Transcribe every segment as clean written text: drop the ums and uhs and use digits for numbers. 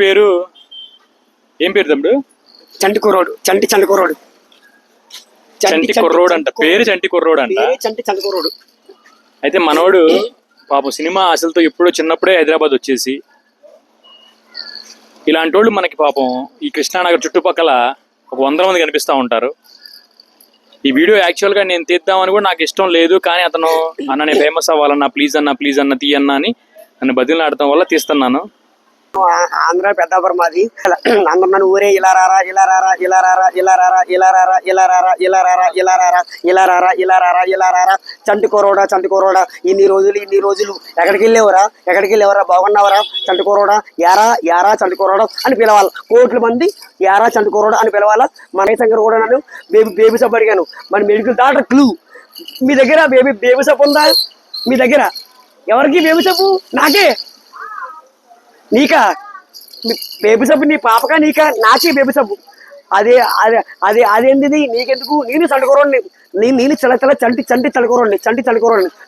పేరు ఏం పేరు తమ్ముడు? చంటి కుర్రోడు. చంటి కుర్రోడు అంట. పేరు చంటి కుర్రోడు అంట. చంటి కుర్రోడు. అయితే మనోడు పాపం సినిమా ఆశలతో ఎప్పుడో చిన్నప్పుడే హైదరాబాద్ వచ్చేసి, ఇలాంటి వాళ్ళు మనకి పాపం ఈ కృష్ణానగర్ చుట్టుపక్కల ఒక 100 మంది కనిపిస్తూ ఉంటారు. ఈ వీడియో యాక్చువల్గా నేను తీద్దామని కూడా నాకు ఇష్టం లేదు, కానీ అతను అన్న నేను ఫేమస్ అవ్వాలన్నా ప్లీజ్ అన్న తీయన్నా అని నన్ను బదిలాడటం వల్ల తీస్తున్నాను. ఆంధ్ర పెద్దాపురం మాది. అందరు నన్ను ఊరే ఇలా రారా ఇలా రారా ఇలా రారా ఇలా రారా ఇలా రారా ఇలా రారా ఇలా రారా ఇలా రారా ఇలా రారా ఇలా రారా ఇలా రారా చంటి కుర్రోడా ఇన్ని రోజులు ఎక్కడికి వెళ్ళేవరా బాగున్నావరా చంటి కుర్రోడా యారా చంటి కుర్రోడా అని పిలవాలి. కోట్ల మంది యారా చంటి కుర్రోడా అని పిలవాలా. మన శంకర్ కూడా నన్ను బేబీ సబ్ అడిగాను. మన మెడికల్ డాక్టర్ క్లూ మీ దగ్గర బేబీ సబ్ ఉందా? మీ దగ్గర ఎవరికి బేబీ సబ్బు? నాకే. నీకా బేబీ సబ్బు? నీ పాపకా నీకా? నాకే బేబీ సబ్బు. అదేంటిది నీకెందుకు? నేను చండుకోరండి. నేను చల్ల చంటి చండుకోరండి.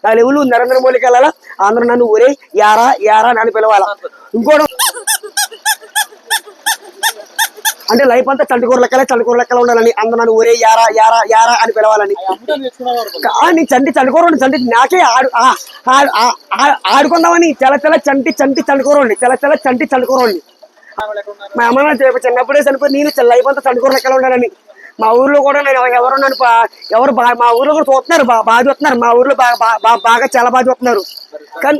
నా లెవెల్ నరేంద్ర మోడీకి వెళ్ళాలా. అందరూ నన్ను ఊరే యారా అని పిలవాలా. ఇంకోటి అంటే లైఫ్ అంతా చంటికూర లెక్కల ఉండాలని అందరూ నన్ను ఊరే యారా అని పిలవాలని. నీ చండుకోరండి. నాకే ఆడుకుందామని చల్ల చంటి చండుకోరండి. మా అమ్మ నాన్న చిన్నప్పుడే చనిపోయి నేను లైఫ్ అంతా చంటికూర లెక్కలు ఉండాలని. మా ఊర్లో కూడా నేను మా ఊర్లో కూడా చూస్తున్నారు, బాగా చూస్తున్నారు. మా ఊర్లో బాగా చాలా బాగా చూస్తున్నారు. కానీ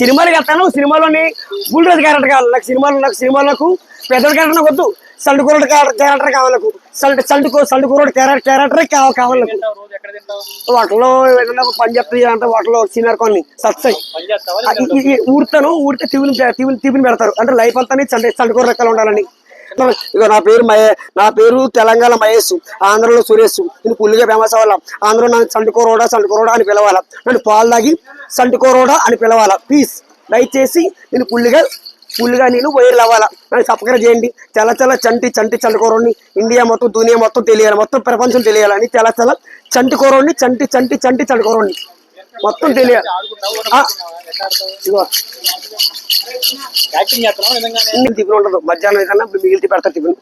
సినిమాలకు వెళ్తాను. సినిమాలోని బుల్రాజ్ క్యారెక్టర్ కావాలి నాకు. సినిమాలకు పెద్ద క్యారెక్టర్ నాకు వద్దు. చండుకూరుడు క్యారెక్టర్ కావాలి నాకు. చండుకూరుడు క్యారెక్టర్ కావాలి నాకు. వాటిలో ఏదైనా పని చెప్తాయి అంటే వాటిలో సీనియర్ కొన్ని సత్సాయి ఊడితే టిఫిన్ పెడతారు. అంటే లైఫ్ అంతా చండుకూర లెక్కలు ఉండాలని. ఇక నా పేరు తెలంగాణ మహేష్, ఆంధ్రలో సురేష్. నేను పుల్లిగా ఫేమస్ అవ్వాలా. ఆంధ్రలో నన్ను చండుకోరోడా అని పిలవాలా. నన్ను పాలు తాగి చండుకోరోడా అని పిలవాలా. ప్లీజ్ దయచేసి నేను పుల్లిగా నేను వైరల్ అవ్వాలా. నన్ను సబ్స్క్రైబ్ చేయండి. చల్ల చంటి చండుకోరోడిని ఇండియా మొత్తం దునియా మొత్తం తెలియాలి, మొత్తం ప్రపంచం తెలియాలని. చల్ల చండుకోరోడిని చంటి చండుకోరోడిని మొత్తం తెలియాలి. టిఫిన్ ఉండదు. మధ్యాహ్నం ఏదన్నా మిగిలితే పెడతారు టిఫిన్.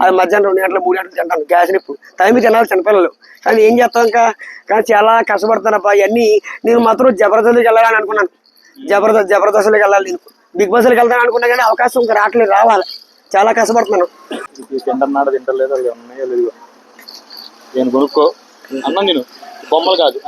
అది మధ్యాహ్నం 2 గంటలు 3 గంటలు తింటాను. గ్యాస్ నిప్పు టైంకి తినాలి చిన్నపిల్లలు. కానీ ఏం చేస్తాం కానీ చాలా కష్టపడతానబ్బా. ఇవన్నీ నేను మాత్రం జబర్దస్త్కి వెళ్ళాలని అనుకున్నాను. జబర్దస్త్కి వెళ్ళాలి. నేను బిగ్ బాస్కి వెళ్తాను అనుకున్నా కానీ అవకాశం ఇంకా రావాలి. చాలా కష్టపడుతున్నాను. తింటలేదు నేను కొనుక్కో అన్నం. నేను బొమ్మలు కాదు.